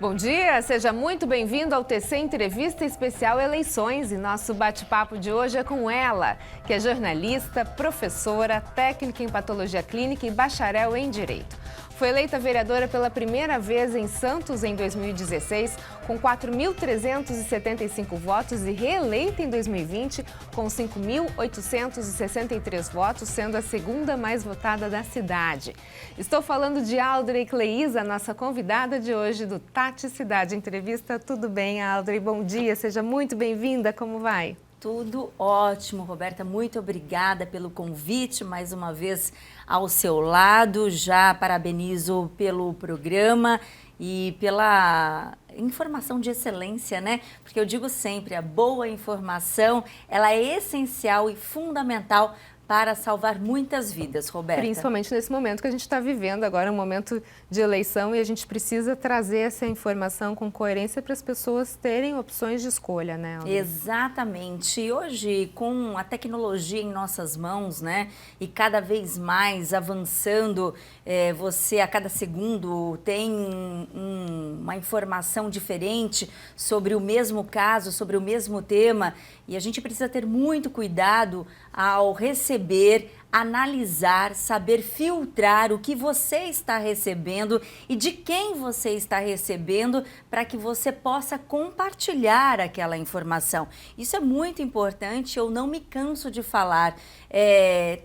Bom dia, seja muito bem-vindo ao TC Entrevista Especial Eleições e nosso bate-papo de hoje é com ela, que é jornalista, professora, técnica em patologia clínica e bacharel em Direito. Foi eleita vereadora pela primeira vez em Santos em 2016, com 4.375 votos e reeleita em 2020 com 5.863 votos, sendo a segunda mais votada da cidade. Estou falando de Aldrey Cleísa, nossa convidada de hoje do Tati Cidade Entrevista. Tudo bem, Aldrey? Bom dia, seja muito bem-vinda. Como vai? Tudo ótimo, Roberta. Muito obrigada pelo convite, mais uma vez ao seu lado. Já parabenizo pelo programa e pela informação de excelência, né? Porque eu digo sempre, a boa informação, ela é essencial e fundamental para salvar muitas vidas, Roberta. Principalmente nesse momento que a gente está vivendo agora, um momento de eleição, e a gente precisa trazer essa informação com coerência para as pessoas terem opções de escolha, né, Aldrey? Exatamente. E hoje, com a tecnologia em nossas mãos, né, e cada vez mais avançando, você a cada segundo tem uma informação diferente sobre o mesmo caso, sobre o mesmo tema, e a gente precisa ter muito cuidado ao receber, analisar, saber filtrar o que você está recebendo e de quem você está recebendo para que você possa compartilhar aquela informação. Isso é muito importante, eu não me canso de falar.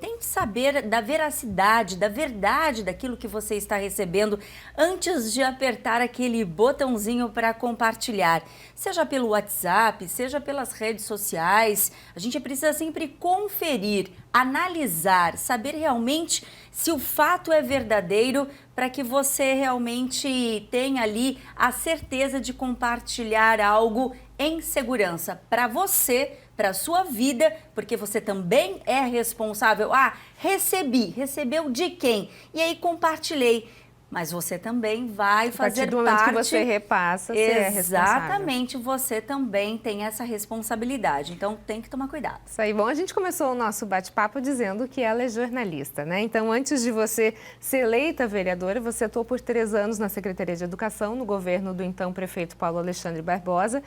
Tente saber da veracidade, da verdade daquilo que você está recebendo antes de apertar aquele botãozinho para compartilhar. Seja pelo WhatsApp, seja pelas redes sociais, a gente precisa sempre conferir, analisar, saber realmente se o fato é verdadeiro para que você realmente tenha ali a certeza de compartilhar algo em segurança para você, para a sua vida, porque você também é responsável. Recebeu de quem? E aí compartilhei. Mas você também vai fazer parte... A partir do momento que você repassa, você é responsável. Exatamente, você também tem essa responsabilidade. Então, tem que tomar cuidado. Isso aí. Bom, a gente começou o nosso bate-papo dizendo que ela é jornalista, né? Então, antes de você ser eleita vereadora, você atuou por 3 anos na Secretaria de Educação, no governo do então prefeito Paulo Alexandre Barbosa.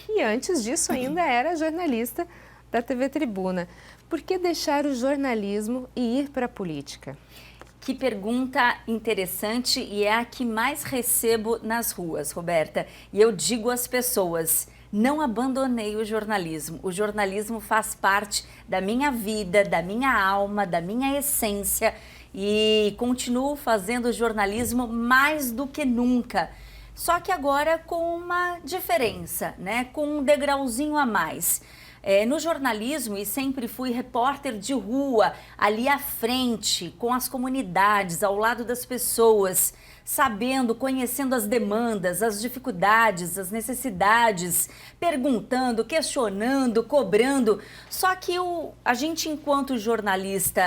E antes disso, ainda era jornalista da TV Tribuna. Por que deixar o jornalismo e ir para a política? Que pergunta interessante e é a que mais recebo nas ruas, Roberta. E eu digo às pessoas, não abandonei o jornalismo. O jornalismo faz parte da minha vida, da minha alma, da minha essência e continuo fazendo jornalismo mais do que nunca. Só que agora com uma diferença, né? Com um degrauzinho a mais. No jornalismo, e sempre fui repórter de rua, ali à frente, com as comunidades, ao lado das pessoas, sabendo, conhecendo as demandas, as dificuldades, as necessidades, perguntando, questionando, cobrando. Só que a gente, enquanto jornalista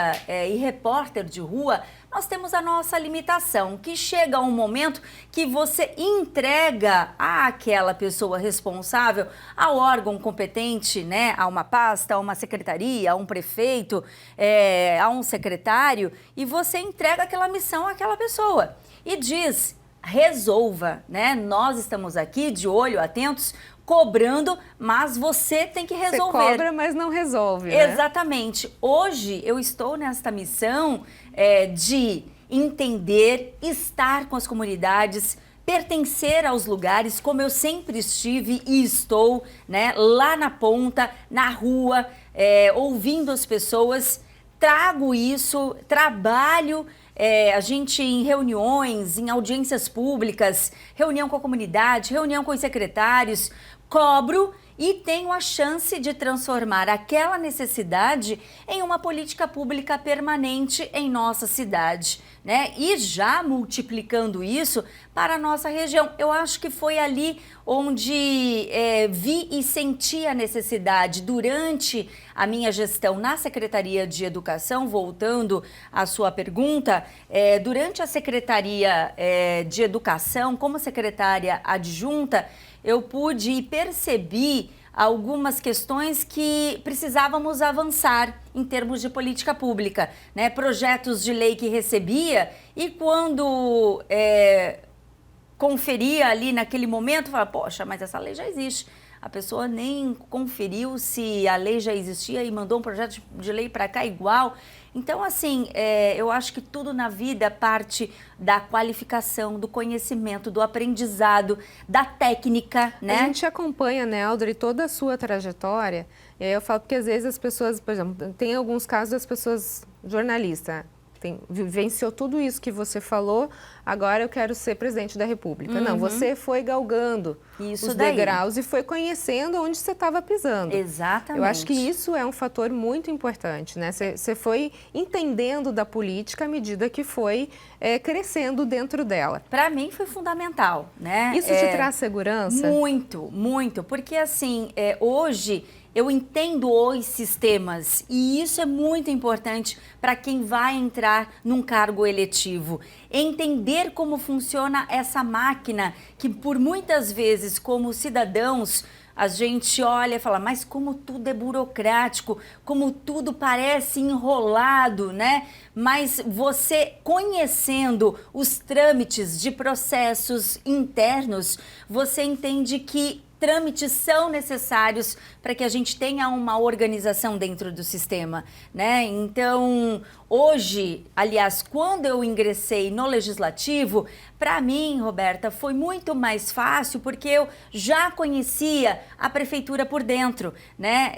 e repórter de rua, nós temos a nossa limitação, que chega um momento que você entrega àquela pessoa responsável, ao órgão competente, né, a uma pasta, a uma secretaria, a um prefeito, a um secretário, e você entrega aquela missão àquela pessoa e diz, resolva, né? Nós estamos aqui de olho, atentos, cobrando, mas você tem que resolver. Você cobra, mas não resolve, né? Exatamente. Hoje eu estou nesta missão de entender, estar com as comunidades, pertencer aos lugares, como eu sempre estive e estou, né, lá na ponta, na rua, ouvindo as pessoas, trago isso, trabalho, a gente em reuniões, em audiências públicas, reunião com a comunidade, reunião com os secretários, cobro e tenho a chance de transformar aquela necessidade em uma política pública permanente em nossa cidade, né? E já multiplicando isso para a nossa região. Eu acho que foi ali onde vi e senti a necessidade durante a minha gestão na Secretaria de Educação, voltando à sua pergunta, durante a Secretaria de Educação, como secretária adjunta, eu pude e percebi algumas questões que precisávamos avançar em termos de política pública, né? Projetos de lei que recebia e quando conferia ali naquele momento, falava, poxa, mas essa lei já existe. A pessoa nem conferiu se a lei já existia e mandou um projeto de lei para cá igual. Então, assim, eu acho que tudo na vida parte da qualificação, do conhecimento, do aprendizado, da técnica, né? A gente acompanha, né, Audrey, toda a sua trajetória. E aí eu falo porque às vezes as pessoas, por exemplo, tem alguns casos das pessoas jornalistas, vivenciou tudo isso que você falou, agora eu quero ser presidente da República. Não, você foi galgando os degraus e foi conhecendo onde você estava pisando. Exatamente. Eu acho que isso é um fator muito importante, né? Você foi entendendo da política à medida que foi crescendo dentro dela. Para mim foi fundamental, né? Isso te traz segurança? Muito, muito, porque assim, hoje eu entendo os sistemas e isso é muito importante para quem vai entrar num cargo eletivo. Entender como funciona essa máquina que por muitas vezes, como cidadãos, a gente olha e fala, mas como tudo é burocrático, como tudo parece enrolado, né? Mas você conhecendo os trâmites de processos internos, você entende que trâmites são necessários para que a gente tenha uma organização dentro do sistema, né? Então, hoje, aliás, quando eu ingressei no Legislativo, para mim, Roberta, foi muito mais fácil porque eu já conhecia a prefeitura por dentro, né?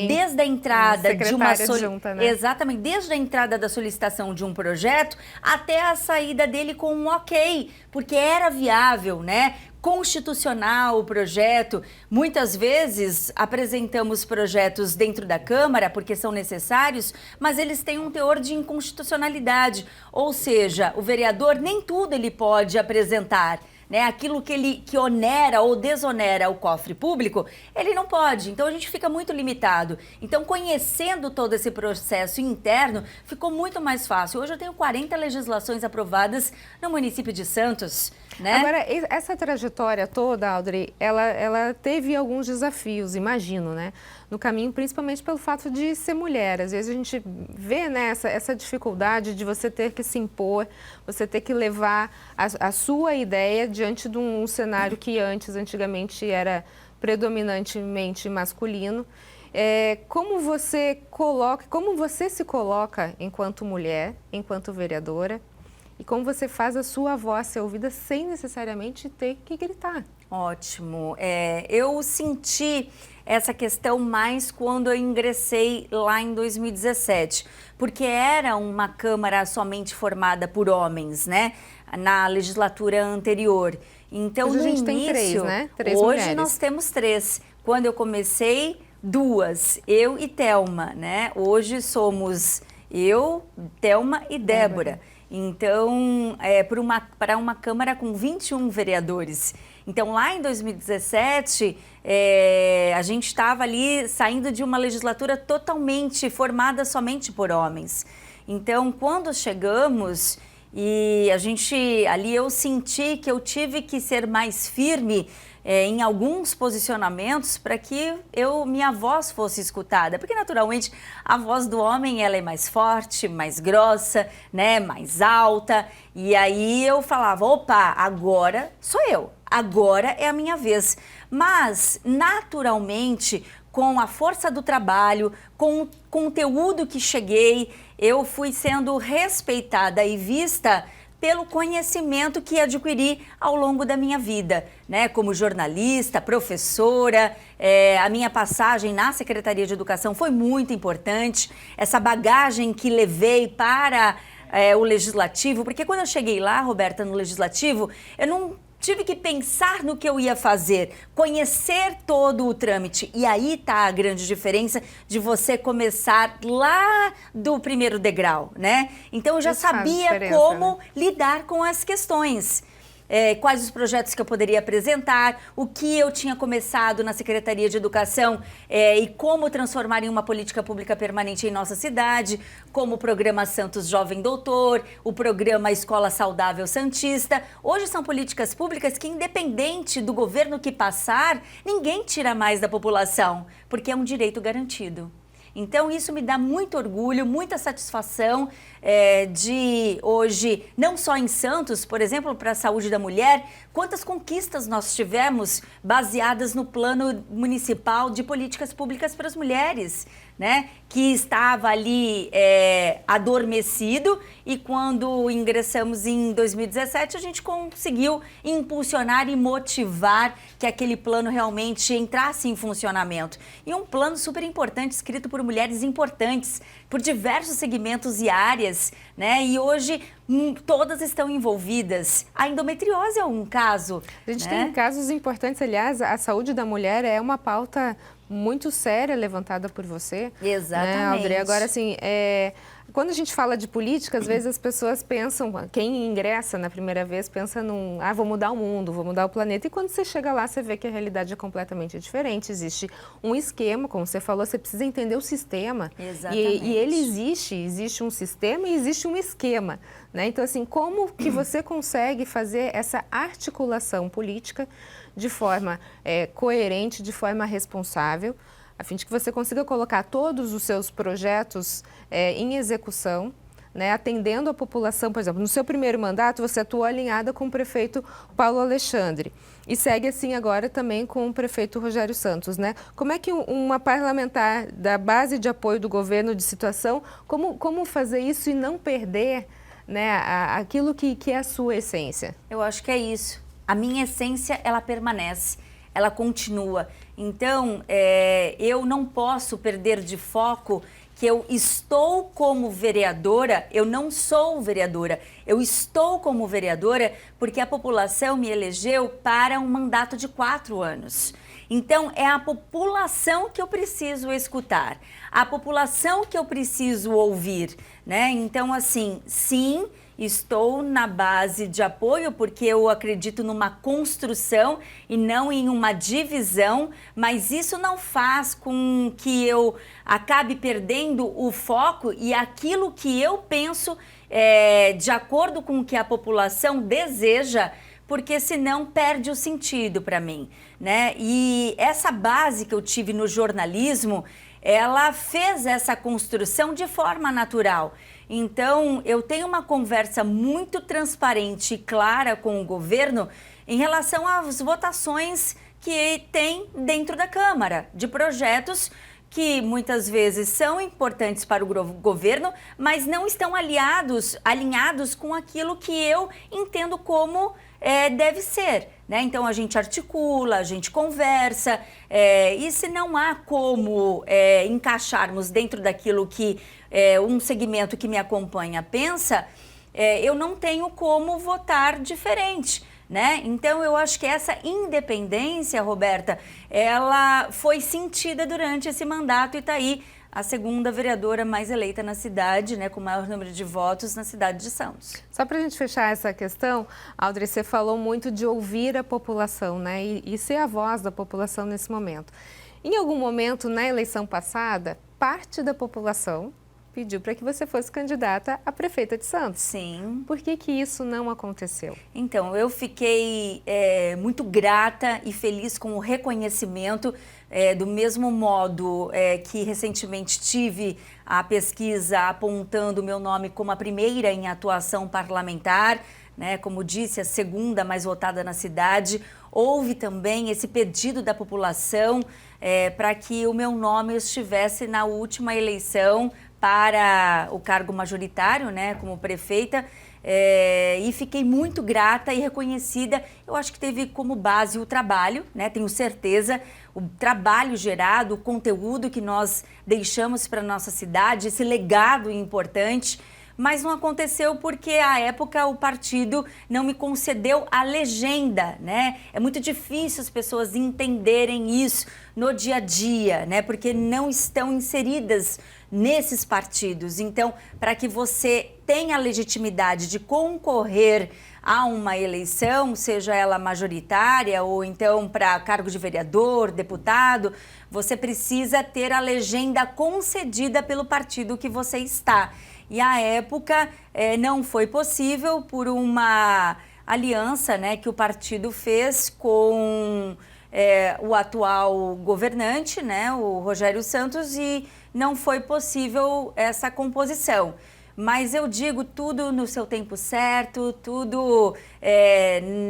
Desde a entrada de uma adjunta, né? Exatamente, desde a entrada da solicitação de um projeto até a saída dele com um ok, porque era viável, né? Constitucional o projeto. Muitas vezes apresentamos projetos dentro da Câmara porque são necessários, mas eles têm um teor de inconstitucionalidade, ou seja, o vereador nem tudo ele pode apresentar. Né, aquilo que onera ou desonera o cofre público, ele não pode. Então, a gente fica muito limitado. Então, conhecendo todo esse processo interno, ficou muito mais fácil. Hoje eu tenho 40 legislações aprovadas no município de Santos. Né? Agora, essa trajetória toda, Audrey, ela teve alguns desafios, imagino, né? No caminho, principalmente pelo fato de ser mulher. Às vezes a gente vê, né, essa dificuldade de você ter que se impor, você ter que levar a sua ideia diante de um cenário que antigamente era predominantemente masculino. Como você se coloca enquanto mulher, enquanto vereadora, e como você faz a sua voz ser ouvida sem necessariamente ter que gritar? Ótimo. Eu senti essa questão mais quando eu ingressei lá em 2017, porque era uma Câmara somente formada por homens, né? Na legislatura anterior. Então, hoje no a gente início, tem 3, né? 3 hoje mulheres. Nós temos 3. Quando eu comecei, 2, eu e Thelma, né? Hoje somos eu, Thelma e Débora. Então, para uma Câmara com 21 vereadores. Então, lá em 2017, a gente estava ali saindo de uma legislatura totalmente formada somente por homens. Então, quando chegamos e ali eu senti que eu tive que ser mais firme em alguns posicionamentos para que minha voz fosse escutada, porque naturalmente a voz do homem ela é mais forte, mais grossa, né, mais alta, e aí eu falava, opa, agora sou eu, agora é a minha vez. Mas naturalmente, com a força do trabalho, com o conteúdo que cheguei, eu fui sendo respeitada e vista pelo conhecimento que adquiri ao longo da minha vida, né? Como jornalista, professora, a minha passagem na Secretaria de Educação foi muito importante, essa bagagem que levei para o Legislativo, porque quando eu cheguei lá, Roberta, no Legislativo, eu não tive que pensar no que eu ia fazer, conhecer todo o trâmite. E aí está a grande diferença de você começar lá do primeiro degrau, né? Então eu já sabia como lidar com as questões. Quais os projetos que eu poderia apresentar, o que eu tinha começado na Secretaria de Educação e como transformar em uma política pública permanente em nossa cidade, como o programa Santos Jovem Doutor, o programa Escola Saudável Santista. Hoje são políticas públicas que, independente do governo que passar, ninguém tira mais da população, porque é um direito garantido. Então, isso me dá muito orgulho, muita satisfação de hoje, não só em Santos, por exemplo, para a saúde da mulher, quantas conquistas nós tivemos baseadas no plano municipal de políticas públicas para as mulheres, né? Que estava ali adormecido, e quando ingressamos em 2017, a gente conseguiu impulsionar e motivar que aquele plano realmente entrasse em funcionamento. E um plano super importante, escrito por mulheres importantes, por diversos segmentos e áreas, né? E hoje todas estão envolvidas. A endometriose é um caso. A gente né? tem casos importantes, aliás, a saúde da mulher é uma pauta muito séria levantada por você. Exatamente. Né, Audrey? Agora, assim, quando a gente fala de política, às vezes as pessoas pensam, quem ingressa na primeira vez pensa vou mudar o mundo, vou mudar o planeta. E quando você chega lá, você vê que a realidade é completamente diferente. Existe um esquema, como você falou, você precisa entender o sistema. Exatamente. E ele existe um sistema e existe um esquema. Né? Então, assim, como que você consegue fazer essa articulação política de forma coerente, de forma responsável, a fim de que você consiga colocar todos os seus projetos em execução, né, atendendo a população. Por exemplo, no seu primeiro mandato, você atuou alinhada com o prefeito Paulo Alexandre e segue assim agora também com o prefeito Rogério Santos. Né? Como é que uma parlamentar da base de apoio do governo de situação, como fazer isso e não perder, né, aquilo que é a sua essência? Eu acho que é isso. A minha essência, ela permanece, ela continua. Então, eu não posso perder de foco que eu estou como vereadora, eu não sou vereadora, eu estou como vereadora porque a população me elegeu para um mandato de 4 anos. Então, é a população que eu preciso escutar, a população que eu preciso ouvir, né? Então, assim, sim, estou na base de apoio porque eu acredito numa construção e não em uma divisão, mas isso não faz com que eu acabe perdendo o foco e aquilo que eu penso de acordo com o que a população deseja, porque senão perde o sentido para mim, né? E essa base que eu tive no jornalismo, ela fez essa construção de forma natural. Então, eu tenho uma conversa muito transparente e clara com o governo em relação às votações que tem dentro da Câmara, de projetos que muitas vezes são importantes para o governo, mas não estão alinhados com aquilo que eu entendo como deve ser, né? Então a gente articula, a gente conversa, e se não há como encaixarmos dentro daquilo que um segmento que me acompanha pensa, eu não tenho como votar diferente, né? Então eu acho que essa independência, Roberta, ela foi sentida durante esse mandato e está aí a segunda vereadora mais eleita na cidade, né, com o maior número de votos na cidade de Santos. Só para a gente fechar essa questão, Audrey, você falou muito de ouvir a população, né, e ser a voz da população nesse momento. Em algum momento, na eleição passada, parte da população pediu para que você fosse candidata a prefeita de Santos. Sim. Por que isso não aconteceu? Então, eu fiquei muito grata e feliz com o reconhecimento, do mesmo modo que recentemente tive a pesquisa apontando o meu nome como a primeira em atuação parlamentar, né, como disse, a segunda mais votada na cidade. Houve também esse pedido da população para que o meu nome estivesse na última eleição para o cargo majoritário, né, como prefeita, e fiquei muito grata e reconhecida. Eu acho que teve como base o trabalho, né, tenho certeza, o trabalho gerado, o conteúdo que nós deixamos para a nossa cidade, esse legado importante. Mas não aconteceu porque, à época, o partido não me concedeu a legenda, né? É muito difícil as pessoas entenderem isso no dia a dia, né? Porque não estão inseridas nesses partidos. Então, para que você tenha a legitimidade de concorrer a uma eleição, seja ela majoritária ou então para cargo de vereador, deputado, você precisa ter a legenda concedida pelo partido que você está. E à época não foi possível por uma aliança, né, que o partido fez com o atual governante, né, o Rogério Santos, e não foi possível essa composição. Mas eu digo tudo no seu tempo certo, tudo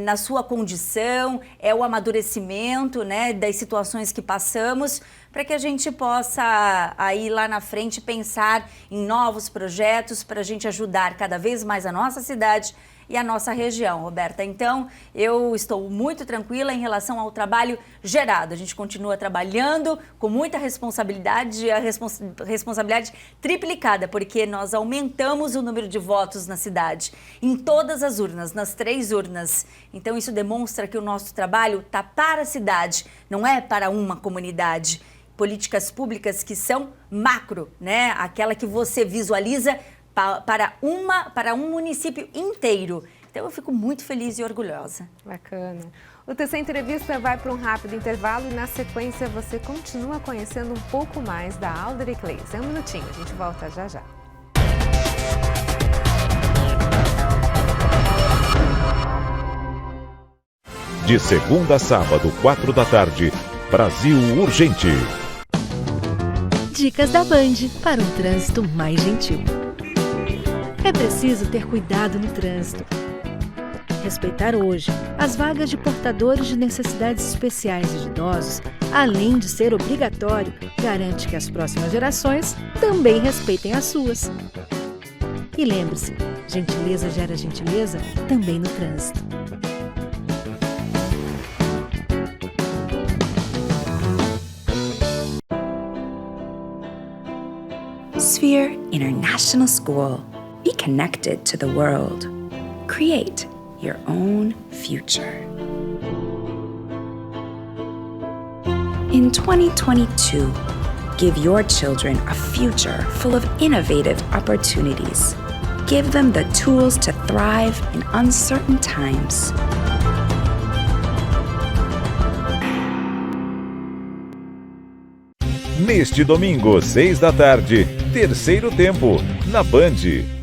na sua condição, é o amadurecimento, né, das situações que passamos, para que a gente possa aí lá na frente pensar em novos projetos para a gente ajudar cada vez mais a nossa cidade e a nossa região, Roberta. Então, eu estou muito tranquila em relação ao trabalho gerado. A gente continua trabalhando com muita responsabilidade, a responsabilidade triplicada, porque nós aumentamos o número de votos na cidade, em todas as urnas, nas 3 urnas. Então, isso demonstra que o nosso trabalho está para a cidade, não é para uma comunidade. Políticas públicas que são macro, né? Aquela que você visualiza para um município inteiro. Então eu fico muito feliz e orgulhosa. Bacana. O TC Entrevista vai para um rápido intervalo e na sequência você continua conhecendo um pouco mais da Alder Clays. Um minutinho, a gente volta já já. De segunda a sábado, 4 da tarde, Brasil Urgente. Dicas da Band para um trânsito mais gentil. É preciso ter cuidado no trânsito. Respeitar hoje as vagas de portadores de necessidades especiais e de idosos, além de ser obrigatório, garante que as próximas gerações também respeitem as suas. E lembre-se, gentileza gera gentileza também no trânsito. Sphere International School. Be connected to the world. Create your own future. In 2022, give your children a future full of innovative opportunities. Give them the tools to thrive in uncertain times. Neste domingo, 6 da tarde, terceiro tempo, na Band.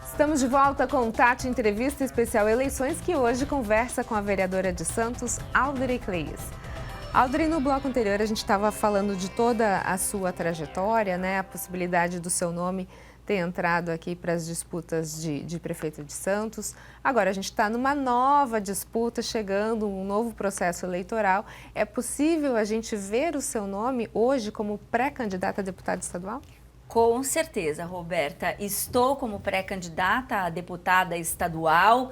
Estamos de volta com o Tati Entrevista Especial Eleições, que hoje conversa com a vereadora de Santos, Alder Clays. Alder, no bloco anterior a gente estava falando de toda a sua trajetória, né? A possibilidade do seu nome ter entrado aqui para as disputas de prefeito de Santos. Agora a gente está numa nova disputa, chegando um novo processo eleitoral. É possível a gente ver o seu nome hoje como pré-candidata a deputada estadual? Com certeza, Roberta. Estou como pré-candidata a deputada estadual,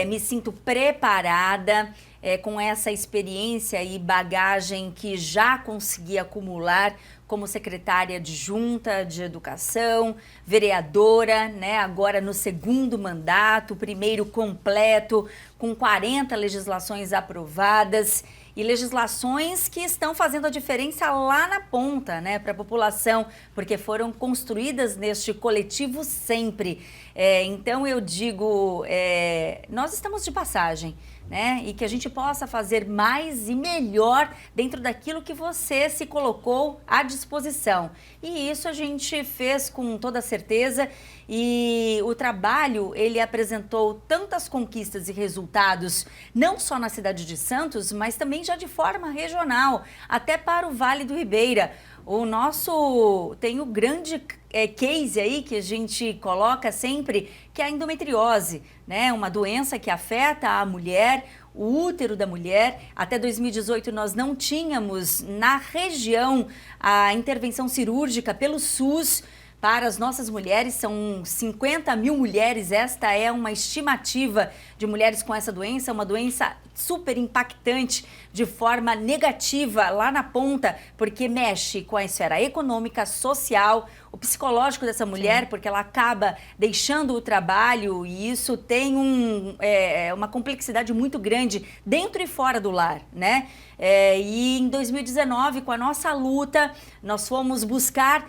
me sinto preparada com essa experiência e bagagem que já consegui acumular como secretária adjunta de educação, vereadora, né, agora no segundo mandato, primeiro completo, com 40 legislações aprovadas. E legislações que estão fazendo a diferença lá na ponta, né, para a população, porque foram construídas neste coletivo sempre. Então eu digo, nós estamos de passagem, né, e que a gente possa fazer mais e melhor dentro daquilo que você se colocou à disposição. E isso a gente fez com toda certeza. E o trabalho, ele apresentou tantas conquistas e resultados, não só na cidade de Santos, mas também já de forma regional, até para o Vale do Ribeira. O nosso tem o grande case aí que a gente coloca sempre, que é a endometriose, né? Uma doença que afeta a mulher, o útero da mulher. Até 2018 nós não tínhamos na região a intervenção cirúrgica pelo SUS. Para as nossas mulheres, são 50 mil mulheres, esta é uma estimativa de mulheres com essa doença, uma doença super impactante de forma negativa lá na ponta, porque mexe com a esfera econômica, social, o psicológico dessa mulher, porque ela acaba deixando o trabalho e isso tem uma complexidade muito grande dentro e fora do lar, né? E em 2019, com a nossa luta, nós fomos buscar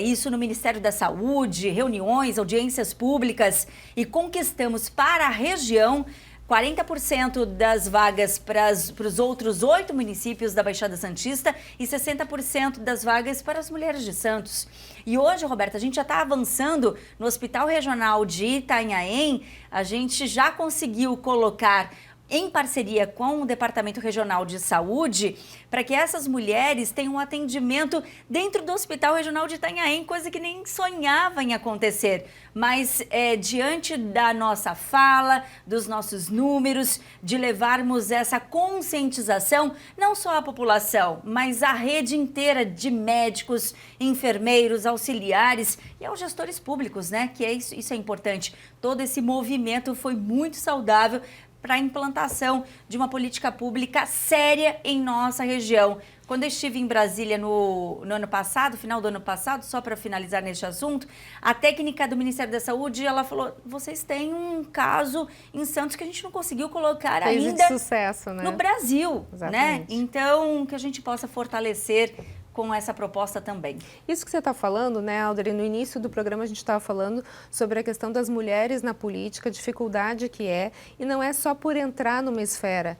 isso no Ministério da Saúde, reuniões, audiências públicas e conquistamos para a região 40% das vagas para os outros 8 municípios da Baixada Santista e 60% das vagas para as mulheres de Santos. E hoje, Roberta, a gente já está avançando no Hospital Regional de Itanhaém, a gente já conseguiu colocar em parceria com o Departamento Regional de Saúde, para que essas mulheres tenham um atendimento dentro do Hospital Regional de Itanhaém, coisa que nem sonhava em acontecer. Mas diante da nossa fala, dos nossos números, de levarmos essa conscientização, não só à população, mas à rede inteira de médicos, enfermeiros, auxiliares e aos gestores públicos, né? Que isso é importante. Todo esse movimento foi muito saudável para a implantação de uma política pública séria em nossa região. Quando eu estive em Brasília no ano passado, final do ano passado, só para finalizar neste assunto, a técnica do Ministério da Saúde, ela falou, vocês têm um caso em Santos que a gente não conseguiu colocar ainda de sucesso, né? No Brasil, Exatamente. né? Então, que a gente possa fortalecer com essa proposta também. Isso que você está falando, né, Alderi, no início do programa a gente estava falando sobre a questão das mulheres na política, a dificuldade que é, e não é só por entrar numa esfera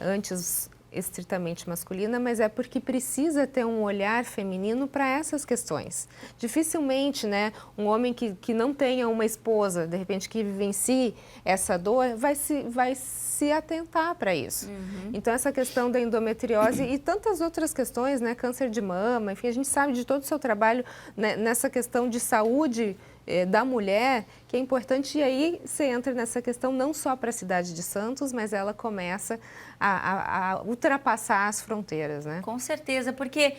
antes estritamente masculina, mas é porque precisa ter um olhar feminino para essas questões. Dificilmente, né, um homem que não tenha uma esposa, de repente, que vivencie essa dor, vai se atentar para isso. Uhum. Então, essa questão da endometriose e tantas outras questões, né, câncer de mama, enfim, a gente sabe de todo o seu trabalho, né, nessa questão de saúde da mulher, que é importante, e aí você entra nessa questão não só para a cidade de Santos, mas ela começa a ultrapassar as fronteiras, né? Com certeza, porque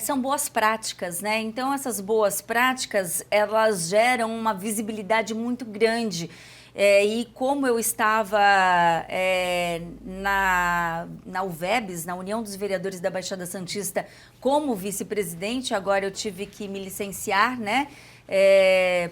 são boas práticas, né? Então, essas boas práticas, elas geram uma visibilidade muito grande. E como eu estava na UVEBS, na União dos Vereadores da Baixada Santista, como vice-presidente, agora eu tive que me licenciar, né?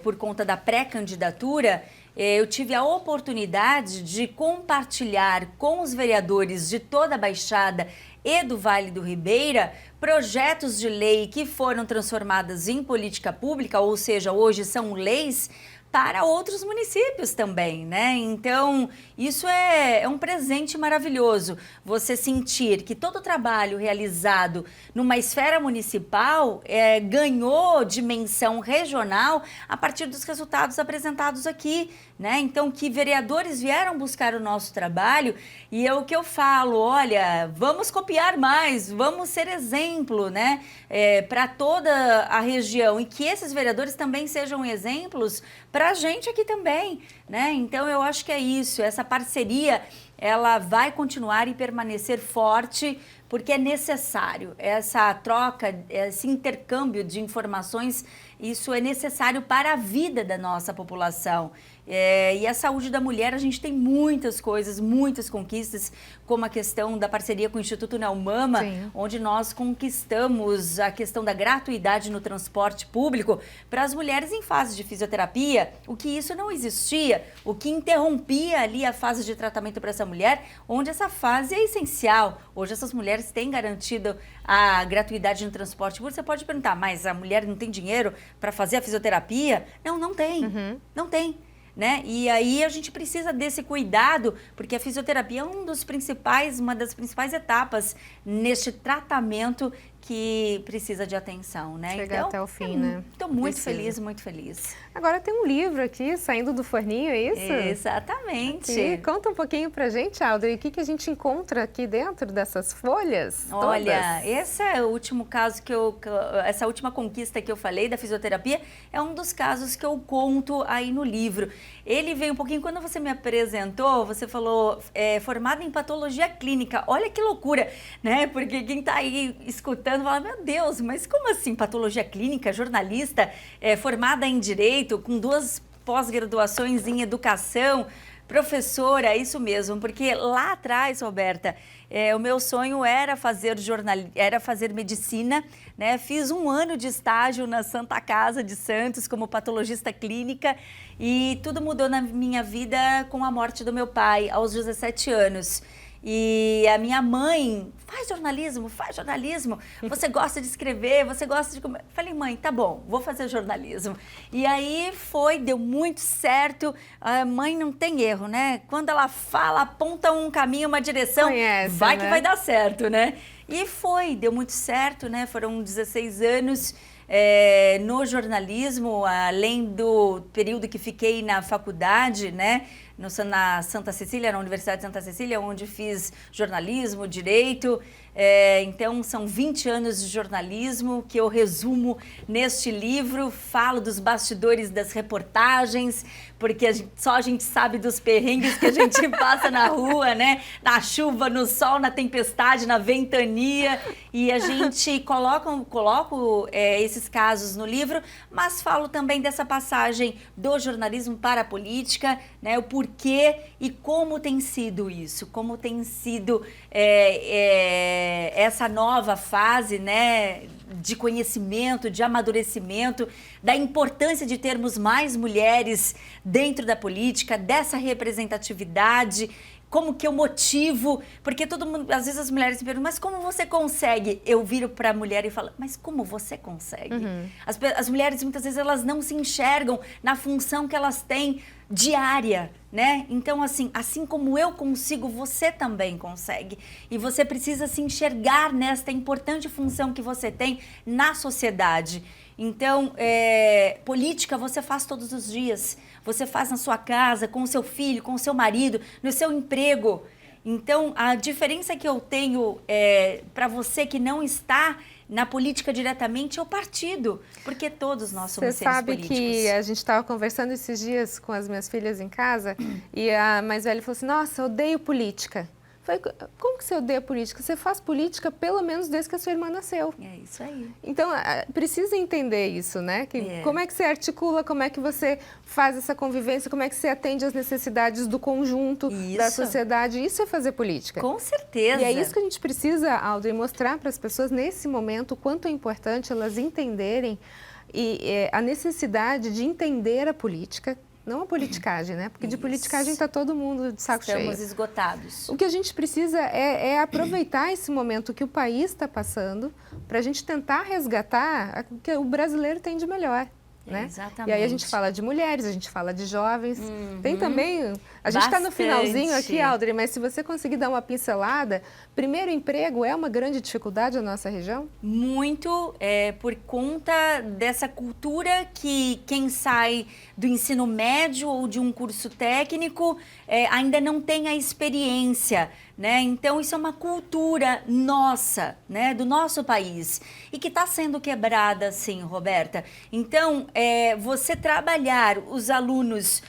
Por conta da pré-candidatura, eu tive a oportunidade de compartilhar com os vereadores de toda a Baixada e do Vale do Ribeira projetos de lei que foram transformados em política pública, ou seja, hoje são leis para outros municípios também, né? Então, isso é um presente maravilhoso. Você sentir que todo o trabalho realizado numa esfera municipal ganhou dimensão regional a partir dos resultados apresentados aqui, né? Então, que vereadores vieram buscar o nosso trabalho e é o que eu falo, olha, vamos copiar mais, vamos ser exemplo, né? Para toda a região e que esses vereadores também sejam exemplos para a gente aqui também, né? Então, eu acho que é isso, essa parceria, ela vai continuar e permanecer forte, porque é necessário essa troca, esse intercâmbio de informações, isso é necessário para a vida da nossa população. E a saúde da mulher, a gente tem muitas coisas, muitas conquistas, como a questão da parceria com o Instituto Neomama, sim, onde nós conquistamos a questão da gratuidade no transporte público para as mulheres em fase de fisioterapia, o que isso não existia, o que interrompia ali a fase de tratamento para essa mulher, onde essa fase é essencial. Hoje essas mulheres têm garantido a gratuidade no transporte público. Você pode perguntar, mas a mulher não tem dinheiro para fazer a fisioterapia? Não tem, não tem. Né? E aí a gente precisa desse cuidado, porque a fisioterapia é uma das principais etapas neste tratamento que precisa de atenção, né? Chegar então, até o fim, né? Estou muito feliz, muito feliz. Agora tem um livro aqui, saindo do forninho, é isso? Exatamente. Aqui. Conta um pouquinho pra gente, Alderi, o que a gente encontra aqui dentro dessas folhas? Olha, todas? Esse é o último caso essa última conquista que eu falei da fisioterapia, é um dos casos que eu conto aí no livro. Ele veio um pouquinho, quando você me apresentou, você falou formada em patologia clínica. Olha que loucura, né? Porque quem tá aí escutando fala, meu Deus, mas como assim patologia clínica, jornalista, formada em direito, com 2 pós-graduações em educação, professora, isso mesmo, porque lá atrás, Roberta, o meu sonho era fazer medicina, né? Fiz 1 ano de estágio na Santa Casa de Santos como patologista clínica e tudo mudou na minha vida com a morte do meu pai aos 17 anos. E a minha mãe, faz jornalismo, você gosta de escrever, você gosta de comer. Falei, mãe, tá bom, vou fazer jornalismo. E aí deu muito certo. A mãe não tem erro, né? Quando ela fala, aponta um caminho, uma direção, vai, né? Que vai dar certo, né? E deu muito certo, né? Foram 16 anos no jornalismo, além do período que fiquei na faculdade, né? na Santa Cecília, na Universidade de Santa Cecília, onde fiz jornalismo, direito. Então, são 20 anos de jornalismo que eu resumo neste livro, falo dos bastidores das reportagens, porque só a gente sabe dos perrengues que a gente passa na rua, né? Na chuva, no sol, na tempestade, na ventania, e a gente coloco esses casos no livro, mas falo também dessa passagem do jornalismo para a política, né? O porquê e como tem sido isso, como tem sido essa nova fase, né, de conhecimento, de amadurecimento, da importância de termos mais mulheres dentro da política, dessa representatividade, como que eu motivo, porque todo mundo, às vezes as mulheres me perguntam, mas como você consegue? Eu viro para a mulher e falo, mas como você consegue? As mulheres, muitas vezes, elas não se enxergam na função que elas têm diária, né? Então, assim como eu consigo, você também consegue. E você precisa se enxergar nesta importante função que você tem na sociedade. Então, política você faz todos os dias. Você faz na sua casa, com o seu filho, com o seu marido, no seu emprego. Então, a diferença que eu tenho para você que não está na política diretamente é o partido, porque todos nós somos seres políticos. Você sabe que a gente estava conversando esses dias com as minhas filhas em casa e a mais velha falou assim, nossa, eu odeio política. Eu falei, como que você odeia política? Você faz política pelo menos desde que a sua irmã nasceu. É isso aí. Então, precisa entender isso, né? Como é que você articula, como é que você faz essa convivência, como é que você atende às necessidades do conjunto, da sociedade. Isso é fazer política. Com certeza. E é isso que a gente precisa, Audrey, mostrar para as pessoas nesse momento o quanto é importante elas entenderem a necessidade de entender a política. Não a politicagem, né? Porque de politicagem está todo mundo de saco cheio. Estamos esgotados. O que a gente precisa é aproveitar esse momento que o país está passando para a gente tentar resgatar o que o brasileiro tem de melhor. Né? Exatamente. E aí a gente fala de mulheres, a gente fala de jovens. Tem também... A gente está no finalzinho aqui, Audrey, mas se você conseguir dar uma pincelada, primeiro emprego é uma grande dificuldade na nossa região? Muito, por conta dessa cultura que quem sai do ensino médio ou de um curso técnico ainda não tem a experiência, né? Então, isso é uma cultura nossa, né? Do nosso país e que está sendo quebrada, sim, Roberta. Então, você trabalhar os alunos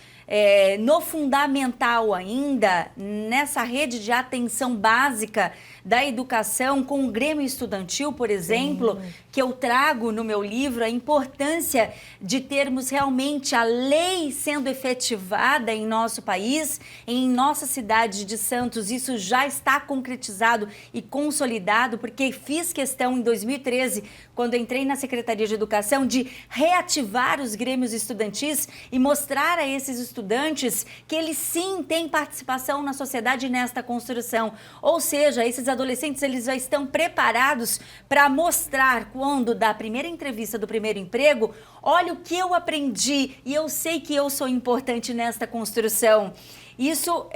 no fundamental ainda, nessa rede de atenção básica da educação, com o Grêmio Estudantil, por exemplo, que eu trago no meu livro, a importância de termos realmente a lei sendo efetivada em nosso país, em nossa cidade de Santos. Isso já está concretizado e consolidado, porque fiz questão em 2013, quando entrei na Secretaria de Educação, de reativar os grêmios estudantis e mostrar a esses estudantes que eles sim têm participação na sociedade nesta construção. Ou seja, esses adolescentes, eles já estão preparados para mostrar, quando da primeira entrevista do primeiro emprego, olha o que eu aprendi e eu sei que eu sou importante nesta construção. Isso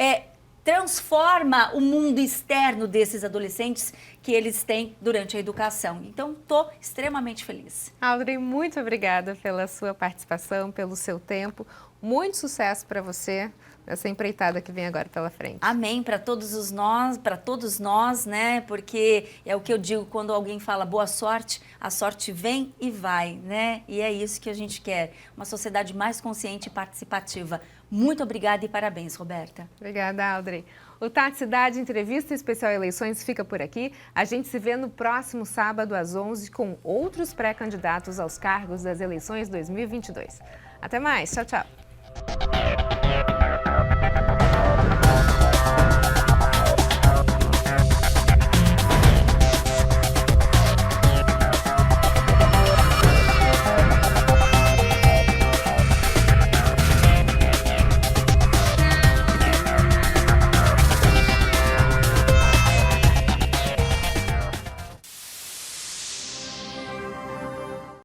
transforma o mundo externo desses adolescentes que eles têm durante a educação. Então, estou extremamente feliz. Audrey, muito obrigada pela sua participação, pelo seu tempo. Muito sucesso para você nessa empreitada que vem agora pela frente. Amém, para todos nós, né? Porque é o que eu digo quando alguém fala boa sorte, a sorte vem e vai, né? E é isso que a gente quer, uma sociedade mais consciente e participativa. Muito obrigada e parabéns, Roberta. Obrigada, Audrey. O Tati Cidade Entrevista Especial Eleições fica por aqui. A gente se vê no próximo sábado às 11 com outros pré-candidatos aos cargos das eleições 2022. Até mais, tchau, tchau.